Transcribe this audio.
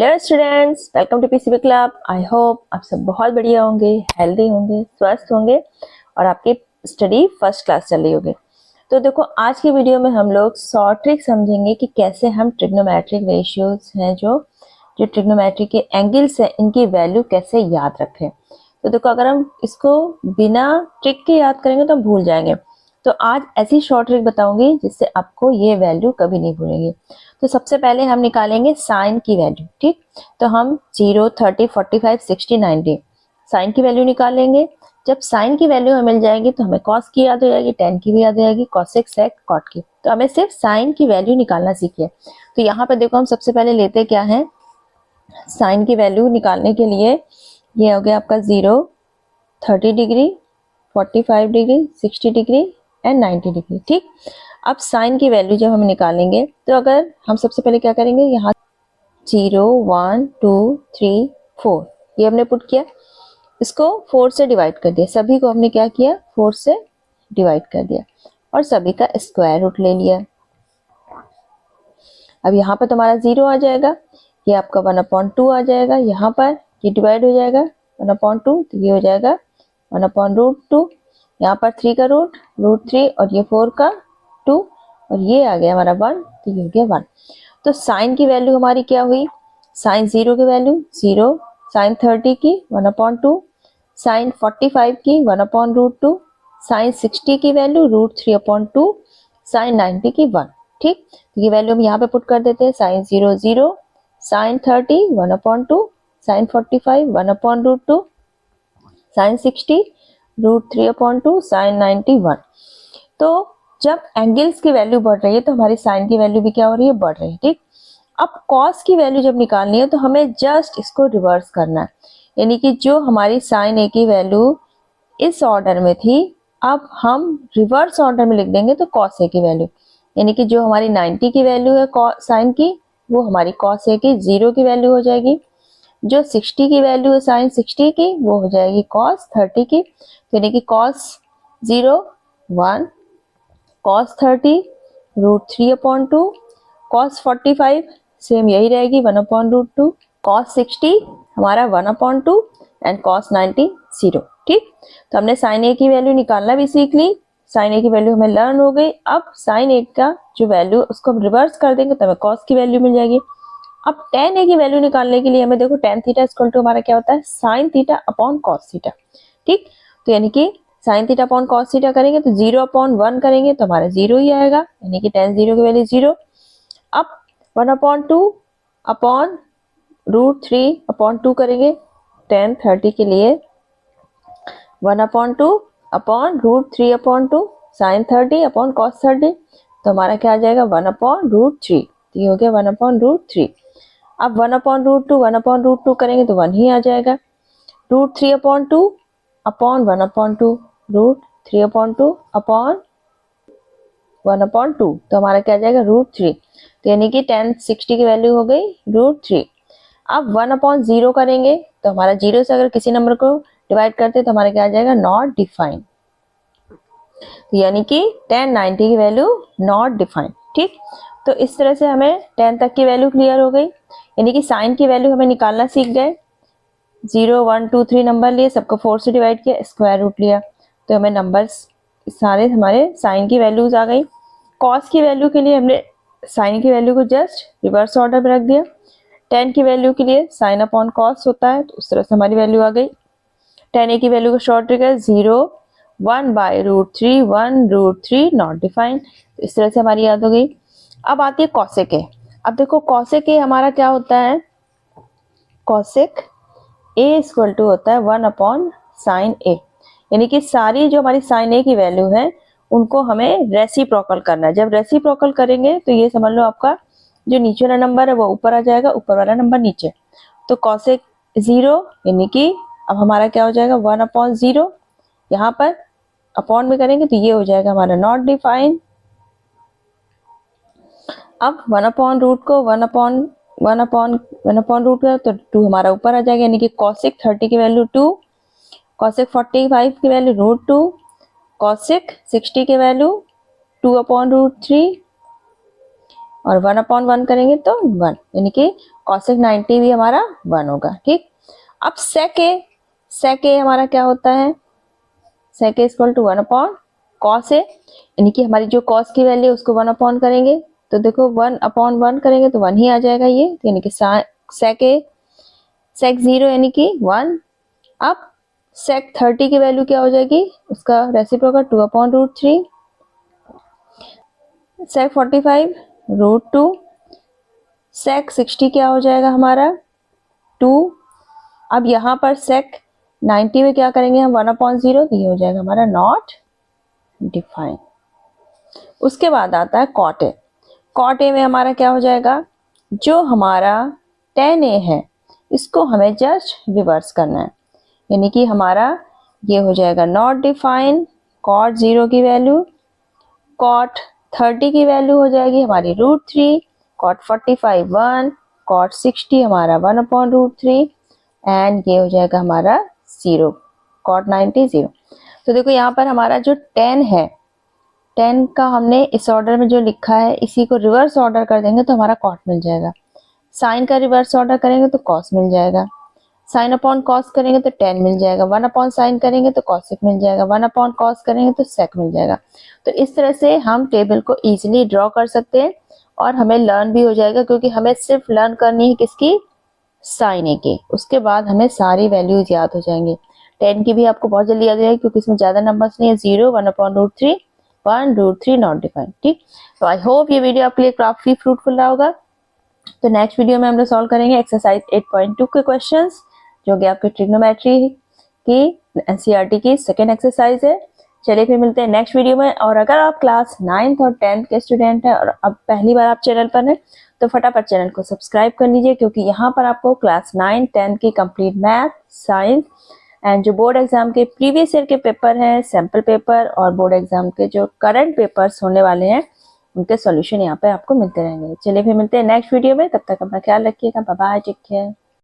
Hello students, welcome to PCB club. I hope आप सब बहुत बढ़िया होंगे, हेल्दी होंगे, स्वस्थ होंगे और आपकी स्टडी फर्स्ट क्लास चल रही होगी। तो देखो, आज की वीडियो में हम लोग शॉर्ट ट्रिक समझेंगे कि कैसे हम ट्रिग्नोमेट्रिक रेशियोज हैं जो ट्रिग्नोमेट्रिक के एंगल्स हैं, इनकी वैल्यू कैसे याद रखें। तो देखो, अगर हम इसको बिना ट्रिक के याद करेंगे तो हम भूल जाएंगे। तो आज ऐसी शॉर्ट ट्रिक बताऊंगी जिससे आपको ये वैल्यू कभी नहीं भूलेंगे। तो सबसे पहले हम निकालेंगे साइन की वैल्यू। ठीक, तो हम 0, 30, 45, 60, 90 साइन की वैल्यू निकालेंगे। जब साइन की वैल्यू हमें मिल जाएगी तो हमें कॉस की याद हो जाएगी, टेन की भी याद हो जाएगी, कॉसेक, सेक, कॉट की। तो हमें सिर्फ साइन की वैल्यू निकालना सीखिए। तो यहाँ पे देखो, हम सबसे पहले लेते क्या है, साइन की वैल्यू निकालने के लिए ये हो गया आपका 0, 30 degree, 45 degree, 60 degree and 90 degree. ठीक, अब साइन की वैल्यू जब हम निकालेंगे तो अगर हम सबसे पहले क्या करेंगे, यहाँ 0, 1, 2, 3, 4 ये हमने पुट किया, इसको 4 से डिवाइड कर दिया, सभी को हमने क्या किया, 4 से डिवाइड कर दिया और सभी का स्क्वायर रूट ले लिया। अब यहाँ पर तुम्हारा 0 आ जाएगा, ये आपका 1/2 आ जाएगा, यहाँ पर ये डिवाइड हो जाएगा 1/2, तो ये हो जाएगा 1/√2। यहाँ पर 3 का रूट √3 और ये 4 का 2 और ये आ गया हमारा 1, तो ये हो गया 1। तो साइन की वैल्यू हमारी क्या हुई, साइन 0 की वैल्यू 0, साइन 30 की 1/2, साइन 45 की 1/√2, साइन 60 की वैल्यू √3/2, साइन 90 की 1। ठीक, तो ये वैल्यू हम यहाँ पे पुट कर देते हैं, sine 0 0, sine 30 1/2, sine 45 1/√2, sine 60 √3/2, sine 90 1। तो जब एंगल्स की वैल्यू बढ़ रही है तो हमारी साइन की वैल्यू भी क्या हो रही है, बढ़ रही है। ठीक, अब कॉस की वैल्यू जब निकालनी है तो हमें जस्ट इसको रिवर्स करना है, यानी कि जो हमारी साइन ए की वैल्यू इस ऑर्डर में थी, अब हम रिवर्स ऑर्डर में लिख देंगे तो कॉस ए की वैल्यू, यानी कि जो हमारी 90 की वैल्यू है साइन की, वो हमारी कॉस ए की 0 की वैल्यू हो जाएगी। जो 60 की वैल्यू है साइन 60 की, वो हो जाएगी कॉस 30 की, तो यानी कि कॉस 0 1, कॉस 30 √3/2, कॉस 45 सेम यही रहेगी 1/√2, कॉस 60 हमारा 1/2 एंड कॉस 90 0। ठीक, तो हमने साइन ए की वैल्यू निकालना भी सीख ली, साइन ए की वैल्यू हमें लर्न हो गई। अब साइन ए का जो वैल्यू उसको हम रिवर्स कर देंगे तो हमें कॉस की वैल्यू मिल जाएगी। अब टेन ए की वैल्यू निकालने के लिए हमें देखो, टेन थीटा इक्वल टू हमारा क्या होता है, sine theta upon cos theta. ठीक, तो यानी कि sine theta upon cos theta करेंगे तो 0/1 करेंगे तो हमारा 0 ही आएगा, यानी कि टेन 0 की वैल्यू 0। अब 1/2 अपॉन √3/2 करेंगे, टेन 30 के लिए 1/2 अपॉन √3/2, साइन 30 अपॉन कॉस 30, तो हमारा क्या आ जाएगा 1/√3, तो ये हो गया 1/√3। अब 1/√2 1/√2 करेंगे तो 1 ही आ जाएगा, √3/2 अपॉन 1/2, √3/2 अपॉन 1/2, तो हमारा क्या आ जाएगा √3, तो यानी कि 10 60 की वैल्यू हो गई √3। अब 1/0 करेंगे तो हमारा 0 से अगर किसी नंबर को डिवाइड करते तो हमारा क्या आ जाएगा, नॉट डिफाइंड, यानी कि 10 90 की वैल्यू नॉट डिफाइंड। ठीक, तो इस तरह से हमें 10 तक की वैल्यू क्लियर हो गई, यानी कि साइन की वैल्यू हमें निकालना सीख गए। 0 1 2 3 नंबर लिए, सबको 4 से डिवाइड किया, स्क्वायर रूट लिया, तो हमें नंबर्स सारे हमारे साइन की वैल्यूज आ गई। कॉस की वैल्यू के लिए हमने साइन की वैल्यू को जस्ट रिवर्स ऑर्डर में रख दिया, 10 की वैल्यू के लिए साइन अपॉन कॉस होता है, तो उस तरह से हमारी वैल्यू आ गई। 10 ए की वैल्यू को शॉर्ट ट्रिक है 0 1/√3 1√3 नॉट डिफाइंड, तो इस तरह से हमारी याद हो गई। अब आती है कॉसेक ए। अब देखो, कॉसेक ए हमारा क्या होता है, कॉसेक ए इक्वल टू होता है 1/sin ए, यानी कि सारी जो हमारी साइन ए की वैल्यू है उनको हमें रेसिप्रोकल करना है। जब रेसिप्रोकल करेंगे तो ये समझ लो आपका जो नीचे वाला नंबर है वो ऊपर आ जाएगा, ऊपर वाला नंबर नीचे। तो कॉसेक 0 यानी कि अब हमारा क्या हो जाएगा 1/0, यहाँ पर अपॉन में करेंगे तो ये हो जाएगा हमारा नॉट डिफाइंड। अब 1/रूट को 1/रूट का तो 2 हमारा ऊपर आ जाएगा, यानी कि कॉसेक 30 की वैल्यू 2, कॉसेक 45 की वैल्यू √2, कॉसेक 60 की वैल्यू 2/√3, और 1/1 करेंगे तो 1, यानी कि cosec 90 भी हमारा 1 होगा। ठीक, अब sec a हमारा क्या होता है, sec a equal to 1/cos a, यानी कि हमारी जो cos की वैल्यू उसको 1/, करेंगे तो देखो 1/1 करेंगे तो 1 ही आ जाएगा ये, यानी कि sec a sec 0 यानी कि 1। अब sec 30 की वैल्यू क्या हो जाएगी, उसका रेसिप्रोकल 2/√3, sec 45 √2, sec 60 क्या हो जाएगा हमारा 2। अब यहाँ पर sec 90 में क्या करेंगे हम 1/0, तो ये हो जाएगा हमारा नॉट डिफाइन। उसके बाद आता है cot a। cot a में हमारा क्या हो जाएगा, जो हमारा tan a है इसको हमें जस्ट रिवर्स करना है, यानी कि हमारा ये हो जाएगा नॉट डिफाइन cot 0 की वैल्यू, cot 30 की वैल्यू हो जाएगी हमारी √3, cot 45 1, cot 60 हमारा 1/√3 एंड ये हो जाएगा हमारा 0, cot 90 0। तो देखो यहाँ पर हमारा जो tan है, tan का हमने इस ऑर्डर में जो लिखा है इसी को रिवर्स ऑर्डर कर देंगे तो हमारा cot मिल जाएगा, साइन का रिवर्स ऑर्डर करेंगे तो cos मिल जाएगा, साइन अपॉन cos करेंगे तो tan मिल जाएगा, 1/sin करेंगे तो cosec मिल जाएगा, 1/cos करेंगे तो sec मिल जाएगा। तो इस तरह से हम टेबल को इजीली ड्रॉ कर सकते हैं और हमें लर्न भी हो जाएगा, क्योंकि हमें सिर्फ लर्न करनी है किसकी, साइन ए की। उसके बाद हमें सारी वैल्यूज याद हो जाएंगे। 10 की भी आपको बहुत जल्दी याद हो जाएगी क्योंकि इसमें ज्यादा नंबर्स नहीं है, 0 1/√3 1√3 नॉट डिफाइंड। ठीक, तो आई होप ये वीडियो आपके लिए काफी फ्रूटफुल रहा होगा। तो नेक्स्ट वीडियो में हम लोग सॉल्व करेंगे एक्सरसाइज 8.2 के क्वेश्चंस, जो कि आपके ट्रिग्नोमेट्री की एनसीईआरटी की सेकेंड एक्सरसाइज है। चलिए फिर मिलते हैं नेक्स्ट वीडियो में। और अगर आप क्लास 9th और 10th के स्टूडेंट हैं और अब पहली बार आप चैनल पर हैं तो फटाफट चैनल को सब्सक्राइब कर लीजिए, क्योंकि यहाँ पर आपको क्लास 9, 10 की कंप्लीट मैथ, साइंस एंड जो बोर्ड एग्जाम के प्रीवियस ईयर के पेपर हैं, सैम्पल पेपर और बोर्ड एग्जाम के जो करंट पेपर्स होने वाले हैं उनके सॉल्यूशन यहाँ पे आपको मिलते रहेंगे। चलिए फिर मिलते हैं नेक्स्ट वीडियो में, तब तक अपना ख्याल रखिएगा। Bye bye, take care.